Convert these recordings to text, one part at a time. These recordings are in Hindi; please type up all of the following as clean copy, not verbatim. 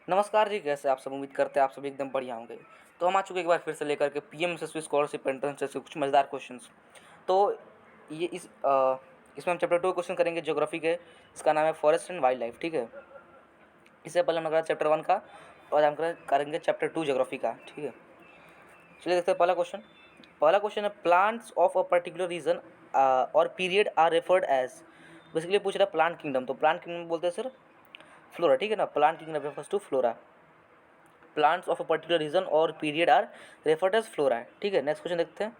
नमस्कार जी, कैसे आप सब? उम्मीद करते हैं आप सब एकदम बढ़िया होंगे। तो हम आ चुके एक बार फिर से लेकर के पीएमएसएसबी स्कॉलरशिप एंट्रेंस जैसे कुछ मज़ेदार क्वेश्चंस। तो ये इसमें हम चैप्टर 2 क्वेश्चन करेंगे ज्योग्राफी के। इसका नाम है फॉरेस्ट एंड वाइल्ड लाइफ, ठीक है। इससे पहले हम करा चैप्टर 1 का और हम करेंगे चैप्टर 2 ज्योग्राफी का, ठीक है। चलिए देखते हैं पहला क्वेश्चन। पहला क्वेश्चन है plants of a particular region और period are referred as. Basically पूछ रहा है प्लांट किंगडम, तो प्लांट किंगडम बोलते हैं सर फ्लोरा, ठीक है ना। Plant kingdom refers to flora. Plants of a particular region और period are referred as flora, ठीक है। नेक्स्ट क्वेश्चन देखते हैं।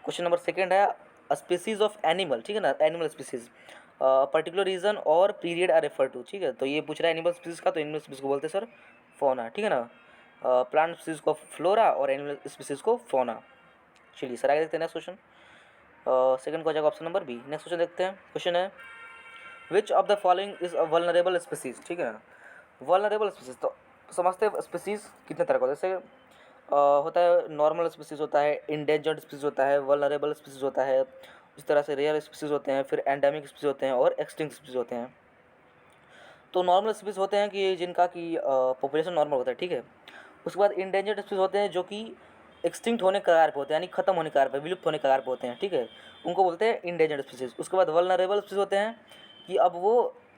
क्वेश्चन नंबर सेकंड है अ स्पीसीज ऑफ एनिमल, ठीक है ना, एनिमल स्पीसीज पर्टिकुलर रीजन और पीरियड आर रेफर टू, ठीक है। तो ये पूछ रहा है एनिमल स्पीसीज का, तो एनिमल स्पीसीज को बोलते हैं सर फोना, ठीक है ना। प्लांट स्पीसीज को फ्लोरा और एनिमल स्पीसीज को फोना। चलिए सर आगे देखते हैं नेक्स्ट क्वेश्चन। सेकंड को हो जाएगा option number B. Next question देखते हैं। क्वेश्चन है which of the following is a vulnerable species, ठीक है ना। वल्नरेबल स्पीसीज तो समझते हैं स्पीसीज कितने तरह का होता है। जैसे होता है नॉर्मल स्पीसीज होता है, इंडेंजर्ड स्पीसीज होता है, वल्नरेबल स्पीसीज होता है, इस तरह से रेयर स्पीसीज होते हैं, फिर एंडेमिक स्पीसीज होते हैं और एक्सटिंक्ट स्पीसीज होते हैं। तो नॉर्मल स्पीसीज होते हैं कि जिनका कि पॉपुलेशन नॉर्मल होता है, ठीक है। उसके बाद इंडेंजर्ड स्पीसीज होते हैं जो कि एक्सटिंक्ट होने के कगार पे होते हैं, यानी खत्म होने के कगार पे, विलुप्त होने के कगार पे होते हैं, ठीक है। उनको बोलते हैं इंडेंजर्ड स्पीसीज। उसके बाद वल्नरेबल स्पीसीज होते हैं कि अब वो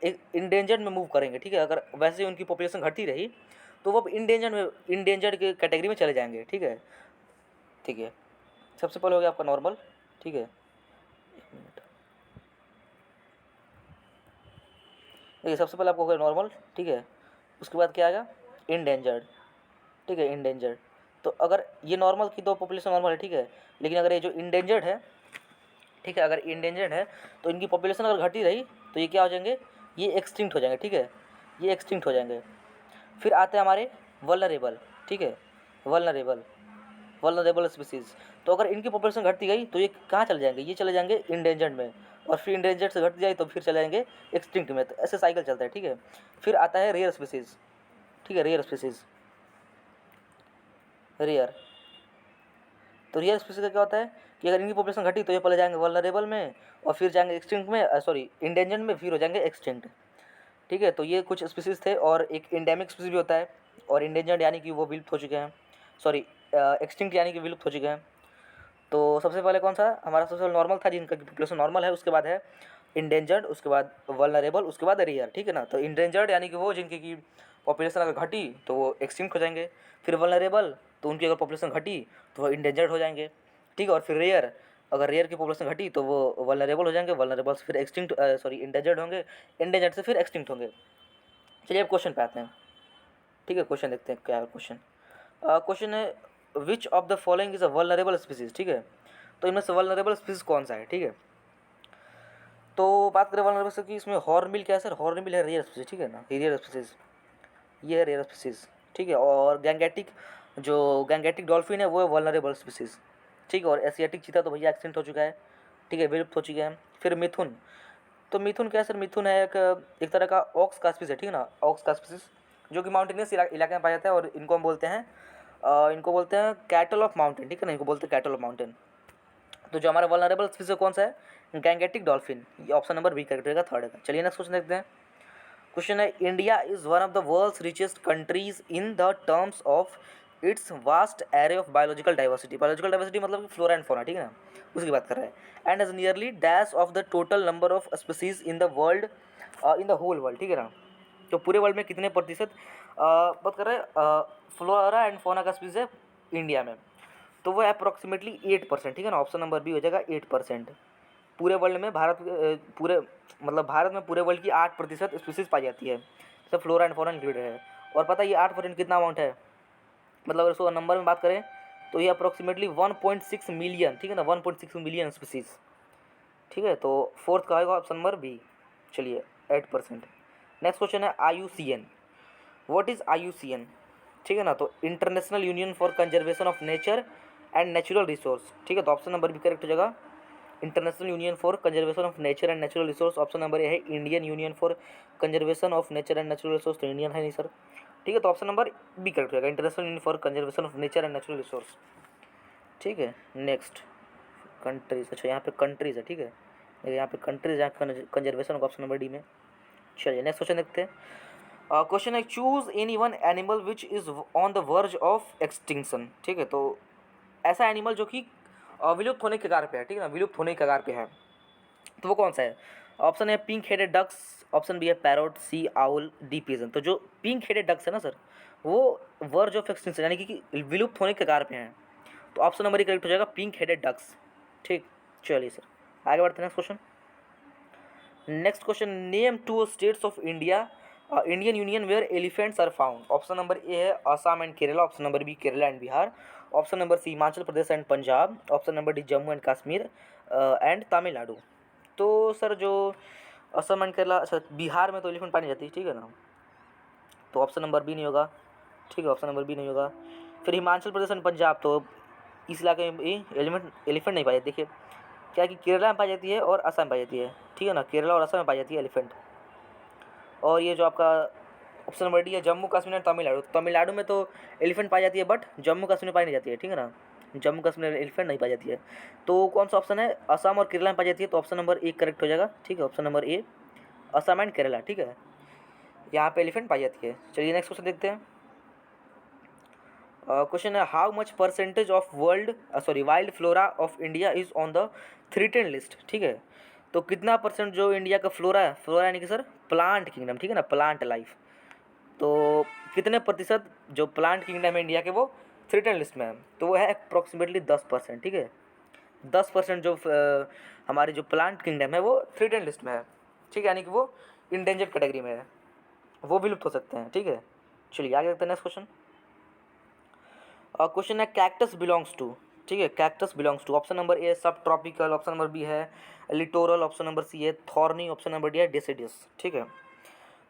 एक इंडेंजर्ड में मूव करेंगे, ठीक है। अगर वैसे ही उनकी पॉपुलेशन घटती रही तो वो अब इंडेंजर्ड के कैटेगरी में चले जाएंगे, ठीक है। ठीक है, सबसे पहले हो गया आपका नॉर्मल, ठीक है। एक मिनट, देखिए सबसे पहले आपको हो गया नॉर्मल, ठीक है। उसके बाद क्या आएगा इंडेंजर्ड, ठीक है, इंडेंजर्ड। तो अगर ये नॉर्मल की तो पॉपुलेशन नॉर्मल है, ठीक है। लेकिन अगर ये जो इंडेंजर्ड है, ठीक है, अगर इंडेंजर्ड है तो इनकी पॉपुलेशन अगर घटी रही तो ये क्या हो जाएंगे, ये एक्सटिंक्ट हो जाएंगे, ठीक है, ये एक्सटिंक्ट हो जाएंगे। फिर आते हैं हमारे वल्नरेबल, ठीक है, वल्नरेबल वल्नरेबल स्पीसीज़। तो अगर इनकी पॉपुलेशन घटती गई तो ये कहाँ चले जाएंगे, ये चले जाएंगे इंडेंजर्ड में, और फिर इंडेंजर्ड से घट जाए तो फिर चले जाएंगे एक्सटिंक्ट में। तो ऐसे साइकिल चलता है, ठीक है। फिर आता है रेयर स्पीसीज़, ठीक है, रेयर स्पीसीज़, रेयर। तो रियल स्पीसीज का क्या होता है कि अगर इनकी पॉपुलेशन घटी तो ये पहले जाएंगे वल्नरेबल में और फिर जाएंगे एक्सटिंक्ट में, सॉरी इंडेंजर्ड में, फिर हो जाएंगे एक्सटिंक्ट, ठीक है। तो ये कुछ स्पीसीज थे। और एक इंडेमिक स्पीसीज भी होता है, और इंडेंजर्ड यानी कि वो विलुप्त हो चुके हैं, सॉरी एक्सटिंक्ट यानी कि विलुप्त हो चुके हैं। तो सबसे पहले कौन सा हमारा सबसे पहले नॉर्मल था, जिनका पॉपुलेशन नॉर्मल है। उसके बाद है इंडेंजर्ड, उसके बाद वल्नरेबल, उसके बाद रेयर, ठीक है ना। तो इंडेंजर्ड यानी कि वो जिनकी की पॉपुलेशन अगर घटी तो वो एक्सटिंक्ट हो जाएंगे। फिर वल्नरेबल, तो उनकी अगर पॉपुलेशन घटी तो वो इंडेंजर्ड हो जाएंगे, ठीक है। और फिर रेयर, अगर रेयर की पॉपुलेशन घटी तो वो वल्नरेबल हो जाएंगे, वल्नरेबल से फिर एक्सटिंक्ट, सॉरी इंडेंजर्ड होंगे, इंडेंजर्ड से फिर एक्सटिंक्ट होंगे। चलिए अब क्वेश्चन पे आते हैं, ठीक है। क्वेश्चन देखते हैं क्या है क्वेश्चन। क्वेश्चन है which of the following is a vulnerable species, ठीक है। तो इनमें से वल्नरेबल स्पीसीज कौन सा है, ठीक है। तो बात करें वल्नरेबल की, इसमें हॉर्नबिल क्या है सर, हॉर्नबिल है रेयर स्पीसीज, ठीक है ना, रेयर स्पीसीज, ये है रेयर स्पीसीज, ठीक है। और गैंगेटिक, जो गैंगेटिक डॉल्फिन है वो है वल्नरेबल स्पीसीज, ठीक है। और एशियाटिक चीता तो भैया एक्सटिंक्ट हो चुका है, ठीक है, विलुप्त हो चुके हैं। फिर मिथुन, तो मिथुन क्या है सर, मिथुन है एक तरह का ऑक्स का स्पीसीज है, ठीक है ना, ऑक्स का स्पीसीज, जो कि माउंटेनियस इलाके में पाया जाता है। और इनको हम बोलते हैं कैटल ऑफ माउंटेन, ठीक है ना, इनको बोलते हैं कैटल ऑफ माउंटेन। तो जो हमारा वल्नरेबल स्पीसीज कौन सा है, गैंगेटिक डॉल्फिन, ये ऑप्शन नंबर बी करेक्ट रहेगा, थर्ड है। चलिए नेक्स्ट क्वेश्चन देखते हैं। क्वेश्चन है India is one of the world's richest countries in the terms of its vast array of biological diversity. Biological diversity मतलब कि फ्लोरा एंड फौना, ठीक है ना, उसकी बात कर रहे हैं। And as nearly dash of the total number of species in the world, in the whole world, ठीक है ना। तो पूरे वर्ल्ड में कितने प्रतिशत बात कर रहे हैं फ्लोरा एंड फौना का स्पीसीज है इंडिया में, तो वो अप्रॉक्सीमेटली 8%, ठीक है ना। ऑप्शन नंबर बी हो जाएगा 8%। पूरे वर्ल्ड में भारत पूरे मतलब भारत में पूरे वर्ल्ड की 8% स्पीसीज पाई जाती है, सब फ्लोरा एंड फौना इंक्लूडेड है। और पता है ये 8% कितना अमाउंट है, मतलब अगर इसको नंबर में बात करें तो ये अप्रॉक्सीमेटली 1.6 मिलियन, ठीक है ना, 1.6 मिलियन स्पीसीज, ठीक है। तो फोर्थ का आएगा ऑप्शन नंबर बी। चलिए 8%। नेक्स्ट क्वेश्चन है IUCN, व्हाट इज़ IUCN, ठीक है ना। तो international union for conservation of nature and natural resource, ठीक है। तो ऑप्शन नंबर बी करेक्ट हो जाएगा, international union for conservation of nature and natural resource. Option number A है Indian union for conservation of nature and natural resource, तो इंडियन है नहीं सर, ठीक है। तो ऑप्शन नंबर बी करेक्ट रहेगा, international union for conservation of nature and natural resource, ठीक है। नेक्स्ट कंट्रीज, अच्छा यहाँ पे कंट्रीज है, ठीक है, यहाँ पे कंट्रीज, यहाँ कंजर्वेशन का ऑप्शन नंबर डी में। चलिए नेक्स्ट क्वेश्चन देखते हैं। क्वेश्चन है choose any one animal which is on the verge of extinction. ठीक है, तो ऐसा एनिमल जो कि विलुप्त होने के कगार पे है, ठीक है ना, विलुप्त होने के कगार पे है, तो वो कौन सा है? ऑप्शन है pink headed ducks, option B है parrot, C owl, D pigeon. तो जो पिंक हेडेड डक्स है ना सर, वो वर्ज ऑफ एक्सटिंक्शन यानी कि विलुप्त होने के कगार पे हैं, तो ऑप्शन नंबर ही करेक्ट हो जाएगा, पिंक हेडेड डक्स। ठीक, चलिए सर आगे बढ़ते हैं next question. Next question, name two states of India Indian union where elephants are found. Option number A है Assam and Kerala, option number B Kerala and Bihar, option number C Himachal Pradesh and Punjab, option number D Jammu and Kashmir and Tamil Nadu. तो सर जो असम एंड केरला, अच्छा बिहार में तो एलिफेंट पाई नहीं जाती, ठीक है ना, तो ऑप्शन नंबर बी नहीं होगा। ठीक है, ऑप्शन नंबर बी नहीं होगा। फिर हिमाचल प्रदेश एंड पंजाब, तो इस इलाके में एलिफेंट नहीं पाई जाती। देखिए क्या कि केरला में पाई जाती है और असम में पाई जाती है, ठीक है ना, केरला और असम में पाई जाती है एलिफेंट। और ये जो आपका ऑप्शन नंबर डी है जम्मू कश्मीर एंड तमिलनाडु, तमिलनाडु में तो एलिफेंट पाई जाती है बट जम्मू कश्मीर में पाई नहीं जाती है, ठीक है ना, जम्मू कश्मीर में एलिफेंट नहीं पाई जाती है। तो कौन सा ऑप्शन है? असम और केरला में पाई जाती है, तो ऑप्शन नंबर ए करेक्ट हो जाएगा। ठीक है, option number A Assam and Kerala, ठीक है, यहाँ पे एलिफेंट पाई जाती है। चलिए नेक्स्ट क्वेश्चन देखते हैं। क्वेश्चन है how much percentage of wild flora of India is on the threatened list. ठीक है, तो कितना परसेंट जो इंडिया का फ्लोरा है, फ्लोरा यानी कि सर प्लांट किंगडम, ठीक है ना, प्लांट लाइफ, तो कितने प्रतिशत जो प्लांट किंगडम है इंडिया के वो थ्रेटेंड लिस्ट में है? तो वो है अप्रॉक्सीमेटली 10%। ठीक है, 10% जो हमारी जो प्लांट किंगडम है वो थ्रेटेंड लिस्ट में है, ठीक है, यानी कि वो इंडेंजर्ड कैटेगरी में है, वो विलुप्त हो सकते हैं। ठीक है, चलिए आगे देखते हैं नेक्स्ट क्वेश्चन। क्वेश्चन है कैक्टस बिलोंग्स टू। ठीक है, cactus belongs to, option number A subtropical, option number B है लिटोरल, ऑप्शन नंबर सी है थॉर्नी, ऑप्शन नंबर डी है डेसिडियस। ठीक है,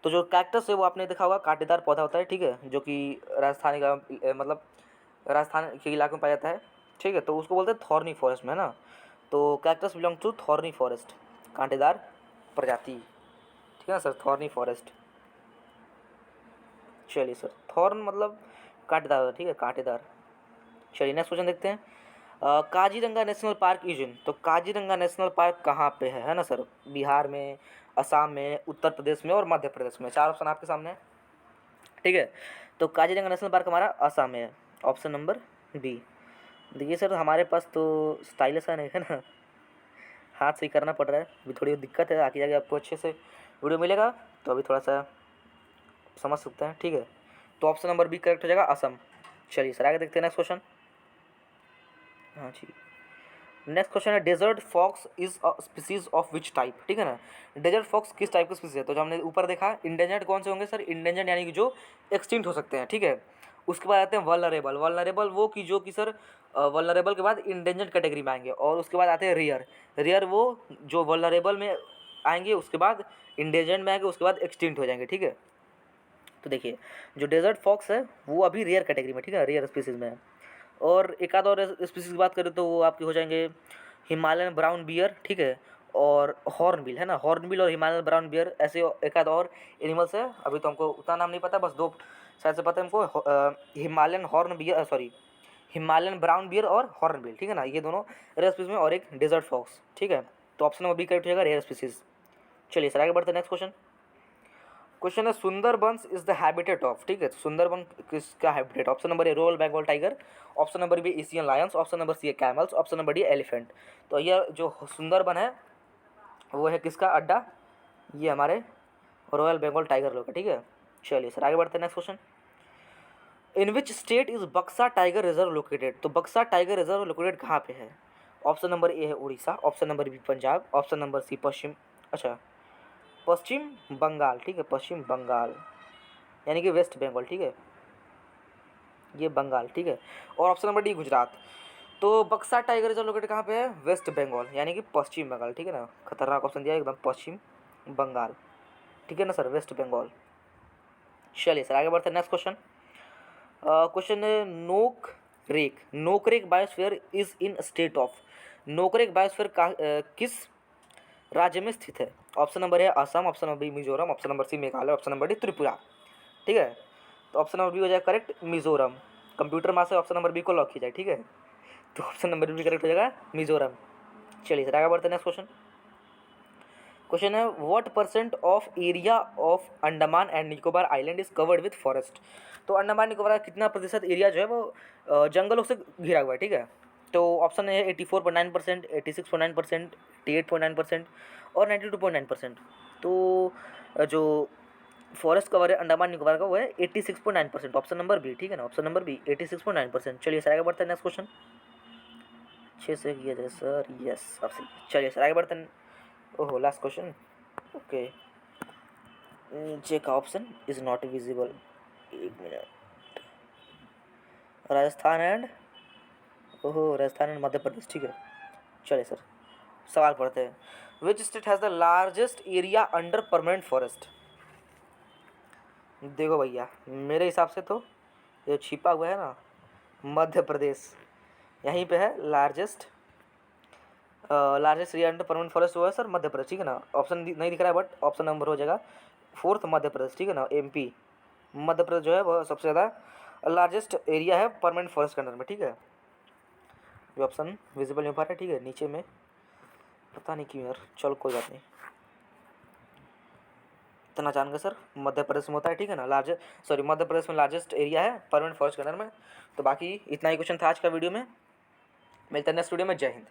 तो जो कैक्टस है वो आपने देखा होगा कांटेदार पौधा होता है, ठीक है, जो कि राजस्थानी का मतलब राजस्थान के इलाके में पाया जाता है। ठीक है, तो उसको बोलते हैं थॉर्नी फॉरेस्ट में, है ना, तो cactus belong to thorny forest, कांटेदार प्रजाति, ठीक है ना सर, थॉर्नी फॉरेस्ट। चलिए सर, थॉर्न मतलब कांटेदार, ठीक है, कांटेदार। चलिए नेक्स्ट क्वेश्चन देखते हैं। Kaziranga national park is in, तो काजीरंगा नेशनल पार्क कहाँ पे है ना सर? बिहार में, असम में, उत्तर प्रदेश में और मध्य प्रदेश में, चार ऑप्शन आपके सामने है। ठीक है, तो काजीरंगा नेशनल पार्क हमारा असम में है, ऑप्शन नंबर बी। देखिए सर हमारे पास तो स्टाइलिश है नहीं, है ना, हाथ से ही करना पड़ रहा है, अभी थोड़ी दिक्कत है, आगे जाके आपको अच्छे से वीडियो मिलेगा तो अभी थोड़ा सा समझ सकते हैं। ठीक है, तो ऑप्शन नंबर बी करेक्ट हो जाएगा, असम। चलिए सर आगे देखते हैं नेक्स्ट क्वेश्चन। हाँ जी, नेक्स्ट क्वेश्चन है desert fox is a species of which type. ठीक है ना, डेजर्ट फॉक्स किस टाइप का स्पीसीज है? तो जो हमने ऊपर देखा इंडेंजर्ड कौन से होंगे सर? इंडेंजर्ड यानी कि जो एक्सटिंक्ट हो सकते हैं। ठीक है, उसके बाद आते हैं वल्नरेबल, वल्नरेबल वो कि जो कि सर वल्नरेबल के बाद इंडेंजर्ड कैटेगरी में आएंगे, और उसके बाद आते हैं रेयर, रेयर वो जो वल्नरेबल में आएंगे, उसके बाद इंडेंजर्ड में आएंगे, उसके बाद एक्सटिंक्ट हो जाएंगे। ठीक है, तो देखिए जो डेजर्ट फॉक्स है वो अभी रेयर कैटेगरी में, ठीक है, रेयर स्पीसीज में है। और एक आध और स्पीसीज की बात करें तो वो आपके हो जाएंगे हिमालयन ब्राउन बियर, ठीक है, और हॉर्नबिल, है ना, हॉर्नबिल और हिमालयन ब्राउन बियर, ऐसे एक आध और एनिमल्स है, अभी तो हमको उतना नाम नहीं पता, बस दो शायद से पता है हमको, Himalayan horn bear, sorry Himalayan brown bear और हॉर्नबिल, ठीक है ना, ये दोनों रेयर स्पीसीज में, और एक डेजर्ट फॉक्स। ठीक है, तो ऑप्शन नंबर बी करेक्ट हो जाएगा, रेयर स्पीसीज। चलिए सर आगे बढ़ते हैं नेक्स्ट क्वेश्चन। क्वेश्चन है Sundarbans is the habitat of. ठीक है, सुंदरबन किसका habitat? Option number A royal Bengal tiger, option number B Asian lions, option number C है camels, option number D elephant. तो ये जो सुंदरबन है वो है किसका अड्डा? ये हमारे रॉयल बंगाल टाइगर लोग का। ठीक है, चलिए सर आगे बढ़ते हैं next question. In which state is बक्सा टाइगर रिजर्व लोकेटेड? तो बक्सा टाइगर रिजर्व लोकेटेड कहाँ पे है? ऑप्शन नंबर ए है Orissa, option number B Punjab, option number C Paschim Bangal. ठीक है, पश्चिम बंगाल यानी कि वेस्ट बंगाल। ठीक है, ये बंगाल। ठीक है, और ऑप्शन नंबर डी गुजरात। तो बक्सा टाइगर रिजर्व लोकेटेड कहाँ पे है? वेस्ट बंगाल यानी कि पश्चिम बंगाल। ठीक है ना, खतरनाक ऑप्शन दिया एकदम, पश्चिम बंगाल। ठीक है ना सर, वेस्ट बंगाल। चलिए सर आगे बढ़ते हैं नेक्स्ट क्वेश्चन। क्वेश्चन है Nokrek, Nokrek biosphere is in state of. Nokrek biosphere किस राज्य में स्थित है? ऑप्शन नंबर है Assam, option number B Mizoram, option number C Meghalaya, option number D Tripura. ठीक है, तो ऑप्शन नंबर बी हो जाए करेक्ट, मिजोरम। कंप्यूटर माँ से ऑप्शन नंबर बी को लॉक किया जाए। ठीक है, तो ऑप्शन नंबर बी करेक्ट हो जाएगा मिजोरम। चलिए सर आगे बढ़ते हैं नेक्स्ट क्वेश्चन। क्वेश्चन है what percent of area of Andaman and Nicobar island is covered with forest. तो अंडमान निकोबार का कितना प्रतिशत एरिया जो है वो जंगलों से घिरा हुआ है, ठीक है। तो ऑप्शन है 84.9%, 86.9%, 88.9% और 92.9%। तो जो फॉरेस्ट कवर है अंडमान निकोबार का वो है 86.9%, ऑप्शन नंबर बी, ठीक है ना, ऑप्शन नंबर बी 86.9%। चलिए सर आगे बढ़ते हैं नेक्स्ट क्वेश्चन। 6 से किया जाए सर, यस आपसे। चलिए सर आगे बढ़ते हैं। ओहो लास्ट क्वेश्चन, ओके। नीचे का ऑप्शन इज नॉट विजिबल, एक मिनट। राजस्थान एंड, ओहो राजस्थान एंड मध्य प्रदेश, ठीक है। चलिए सर सवाल पढ़ते हैं। Which state has the largest area under permanent forest. देखो भैया मेरे हिसाब से तो ये छिपा हुआ है ना, मध्य प्रदेश यहीं पे है largest area under permanent forest हुआ है सर मध्य प्रदेश, ठीक है ना। ऑप्शन नहीं दिख रहा है बट ऑप्शन नंबर हो जाएगा 4th मध्य प्रदेश, ठीक है ना। एमपी मध्य प्रदेश जो है वह सबसे ज़्यादा लार्जेस्ट एरिया है परमानेंट फॉरेस्ट के अंडर में, ठीक है। ये ऑप्शन विजिबल नहीं हो पा रहा है, ठीक है, नीचे में पता नहीं क्यों यार, चलो कोई बात नहीं। इतना जान गए सर मध्य प्रदेश में होता है, ठीक है ना, मध्य प्रदेश में लार्जेस्ट एरिया है परमानेंट फॉरेस्ट के अंडर में। तो बाकी इतना ही क्वेश्चन था आज का वीडियो में, मिलते हैं नेक्स्ट वीडियो में। जय हिंद।